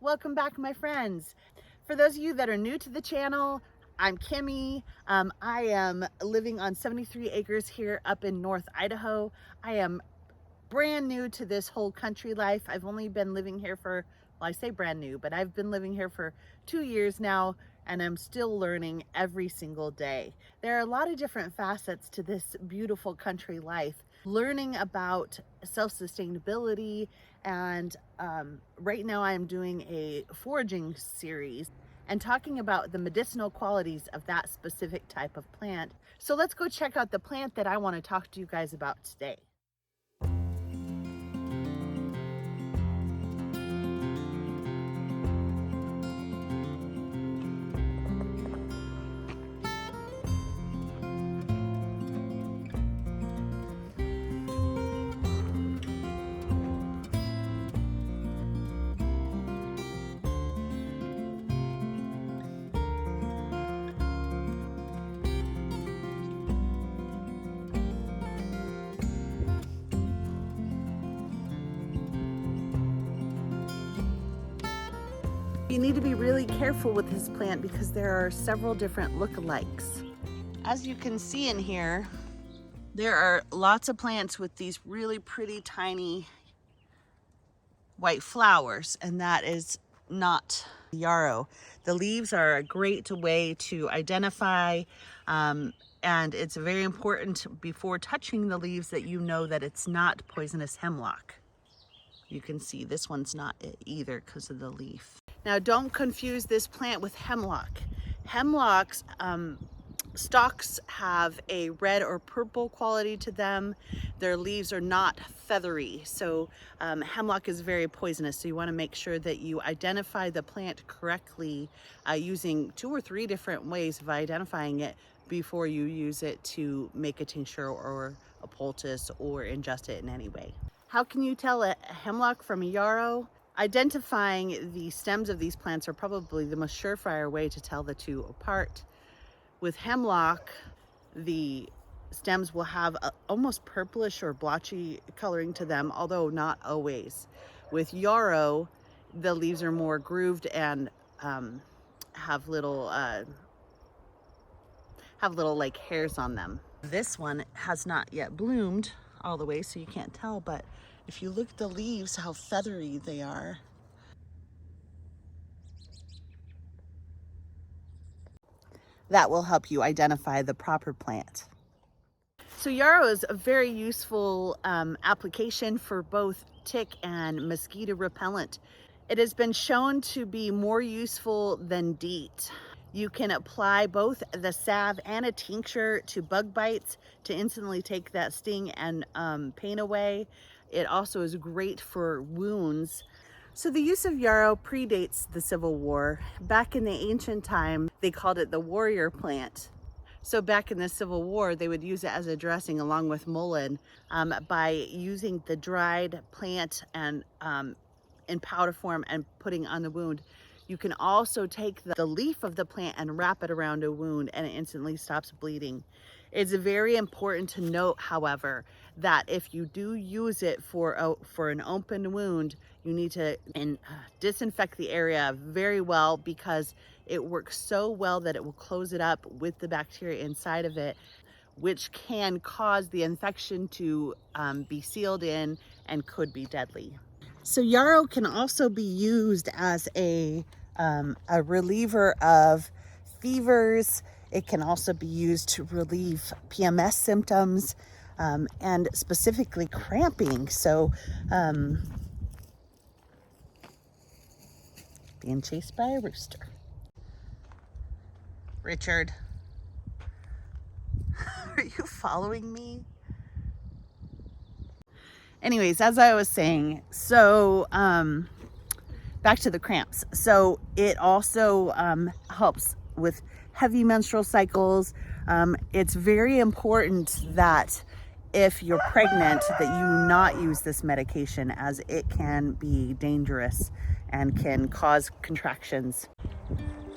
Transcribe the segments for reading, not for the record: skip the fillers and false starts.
Welcome back, my friends. For those of you that are new to the channel, I'm Kimmie. I am living on 73 acres here up in North Idaho. I am brand new to this whole country life. I've only been living here for, well, I say brand new, but I've been living here for 2 years now, and I'm still learning every single day. There are a lot of different facets to this beautiful country life. Learning about self-sustainability, and right now I'm doing a foraging series and talking about the medicinal qualities of that specific type of plant. So let's go check out the plant that I want to talk to you guys about today. You need to be really careful with this plant because there are several different lookalikes. As you can see in here, there are lots of plants with these really pretty tiny white flowers, and that is not yarrow. The leaves are a great way to identify, and it's very important before touching the leaves that you know that it's not poisonous hemlock. You can see this one's not it either because of the leaf. Now, don't confuse this plant with hemlock. Hemlock's stalks have a red or purple quality to them. Their leaves are not feathery, so hemlock is very poisonous. So you want to make sure that you identify the plant correctly using 2 or 3 different ways of identifying it before you use it to make a tincture or a poultice or ingest it in any way. How can you tell a hemlock from a yarrow? Identifying the stems of these plants are probably the most surefire way to tell the two apart. With hemlock, the stems will have almost purplish or blotchy coloring to them, although not always. With yarrow, the leaves are more grooved and have little like hairs on them. This one has not yet bloomed all the way, so you can't tell, but if you look at the leaves, how feathery they are. That will help you identify the proper plant. So yarrow is a very useful application for both tick and mosquito repellent. It has been shown to be more useful than DEET. You can apply both the salve and a tincture to bug bites to instantly take that sting and pain away. It also is great for wounds. So the use of yarrow predates the Civil War. Back in the ancient time, they called it the warrior plant. So back in the Civil War, they would use it as a dressing along with mullein by using the dried plant and in powder form and putting on the wound. You can also take the leaf of the plant and wrap it around a wound, and it instantly stops bleeding. It's very important to note, however, that if you do use it for an open wound, you need to disinfect the area very well, because it works so well that it will close it up with the bacteria inside of it, which can cause the infection to be sealed in and could be deadly. So yarrow can also be used as a reliever of fevers. It can also be used to relieve PMS symptoms and specifically cramping. So being chased by a rooster. Richard, are you following me? Anyways, as I was saying, so back to the cramps. So it also helps with heavy menstrual cycles. It's very important that if you're pregnant that you not use this medication, as it can be dangerous and can cause contractions.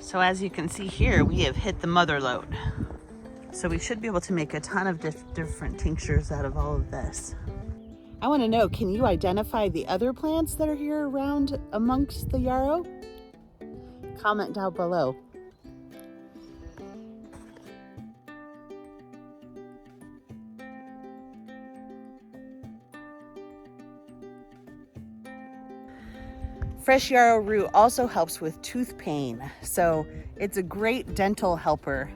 So as you can see here, we have hit the mother load. So we should be able to make a ton of different tinctures out of all of this. I want to know, can you identify the other plants that are here around amongst the yarrow? Comment down below. Fresh yarrow root also helps with tooth pain, so it's a great dental helper.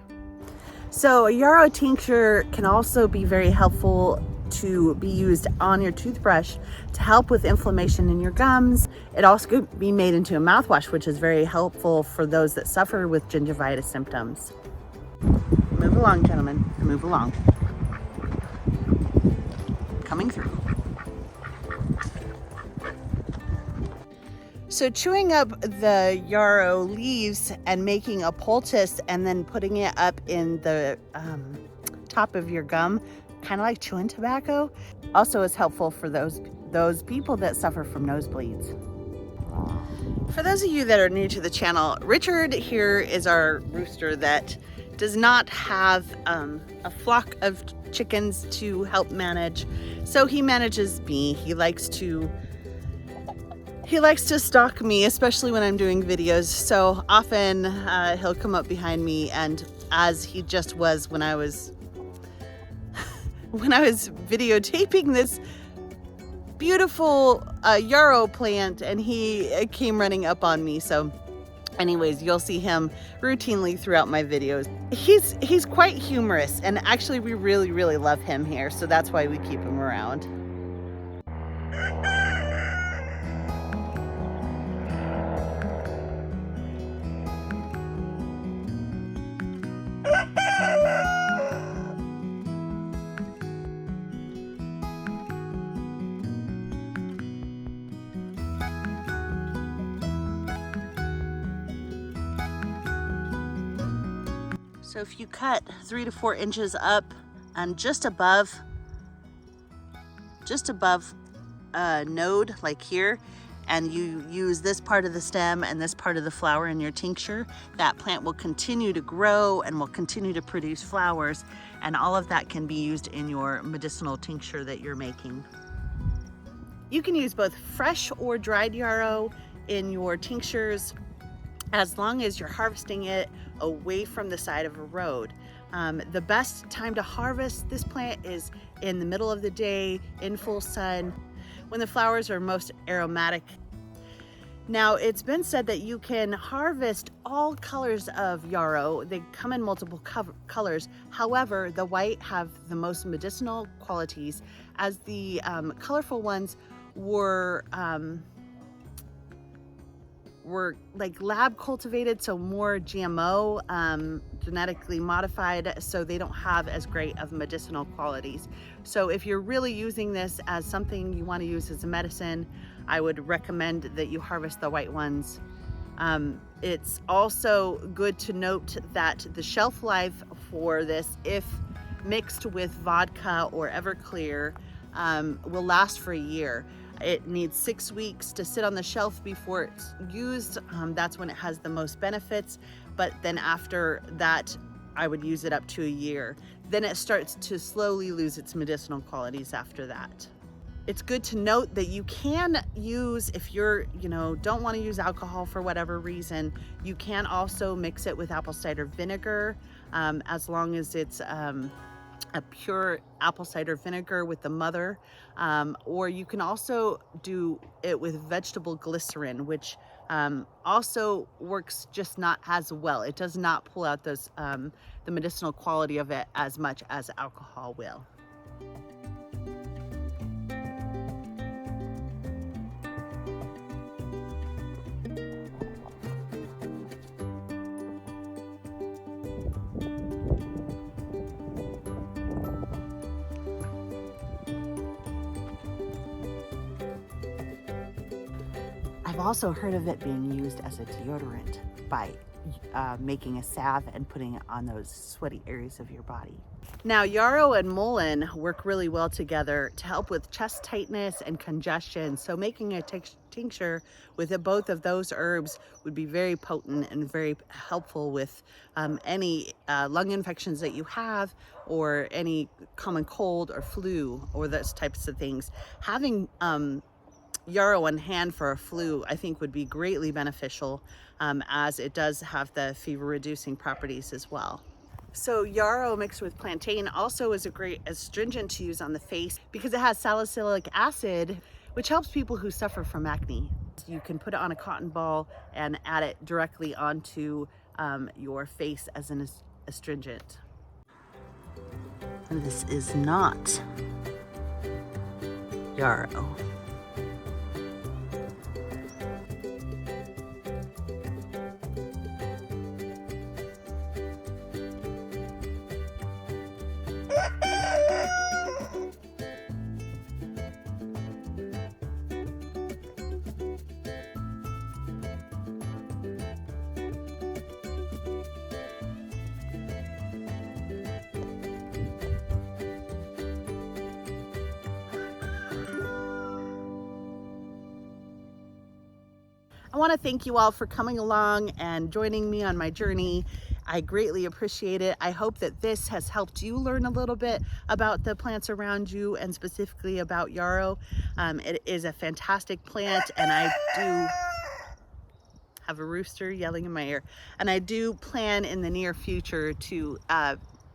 So a yarrow tincture can also be very helpful to be used on your toothbrush to help with inflammation in your gums. It also could be made into a mouthwash, which is very helpful for those that suffer with gingivitis symptoms. Move along, gentlemen, move along. Coming through. So chewing up the yarrow leaves and making a poultice and then putting it up in the top of your gum, kind of like chewing tobacco, also is helpful for those people that suffer from nosebleeds. For those of you that are new to the channel, Richard here is our rooster that does not have a flock of chickens to help manage, so he manages me. He likes to stalk me, especially when I'm doing videos. So often he'll come up behind me, and as he just was when I was videotaping this beautiful yarrow plant, and he came running up on me. So anyways, you'll see him routinely throughout my videos. He's quite humorous, and actually we really love him here, so that's why we keep him around. So if you cut 3 to 4 inches up and just above a node like here, and you use this part of the stem and this part of the flower in your tincture, that plant will continue to grow and will continue to produce flowers, and all of that can be used in your medicinal tincture that you're making. You can use both fresh or dried yarrow in your tinctures, as long as you're harvesting it away from the side of a road. The best time to harvest this plant is in the middle of the day, in full sun, when the flowers are most aromatic. Now, it's been said that you can harvest all colors of yarrow. They come in multiple colors. However, the white have the most medicinal qualities, as the colorful ones were like lab cultivated, so more GMO, genetically modified, so they don't have as great of medicinal qualities. So if you're really using this as something you want to use as a medicine, I would recommend that you harvest the white ones. It's also good to note that the shelf life for this, if mixed with vodka or Everclear, will last for a year. It needs 6 weeks to sit on the shelf before it's used. That's when it has the most benefits. But then after that, I would use it up to a year. Then it starts to slowly lose its medicinal qualities after that. It's good to note that you can use, if you're, don't want to use alcohol for whatever reason, you can also mix it with apple cider vinegar, as long as it's a pure apple cider vinegar with the mother, or you can also do it with vegetable glycerin, which also works just not as well. It does not pull out those the medicinal quality of it as much as alcohol will. I've also heard of it being used as a deodorant by making a salve and putting it on those sweaty areas of your body. Now, yarrow and mullein work really well together to help with chest tightness and congestion. So making a tincture with both of those herbs would be very potent and very helpful with any lung infections that you have, or any common cold or flu or those types of things. Having yarrow on hand for a flu, I think, would be greatly beneficial, as it does have the fever reducing properties as well. So yarrow mixed with plantain also is a great astringent to use on the face because it has salicylic acid, which helps people who suffer from acne. You can put it on a cotton ball and add it directly onto your face as an astringent. And this is not yarrow. I want to thank you all for coming along and joining me on my journey. I greatly appreciate it. I hope that this has helped you learn a little bit about the plants around you, and specifically about yarrow. It is a fantastic plant, and I do have a rooster yelling in my ear, and I do plan in the near future to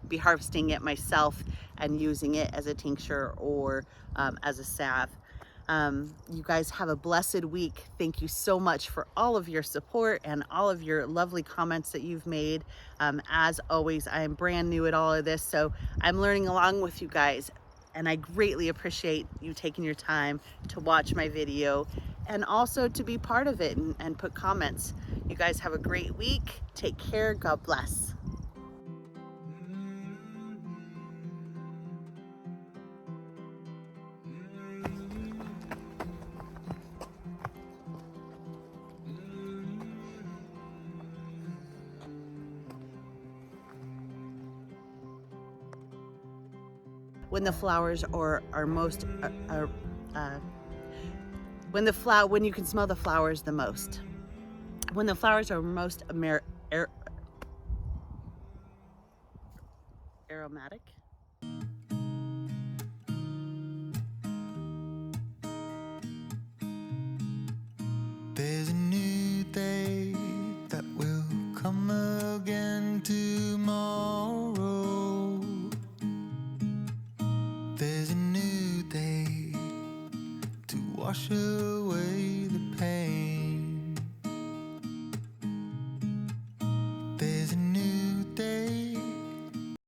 be harvesting it myself and using it as a tincture or as a salve. You guys have a blessed week. Thank you so much for all of your support and all of your lovely comments that you've made. As always, I am brand new at all of this, so I'm learning along with you guys, and I greatly appreciate you taking your time to watch my video and also to be part of it and put comments. You guys have a great week. Take care. God bless. When the flowers are most when you can smell the flowers the most, when the flowers are most aromatic. There's a new day that will come again tomorrow. There's a new day to wash away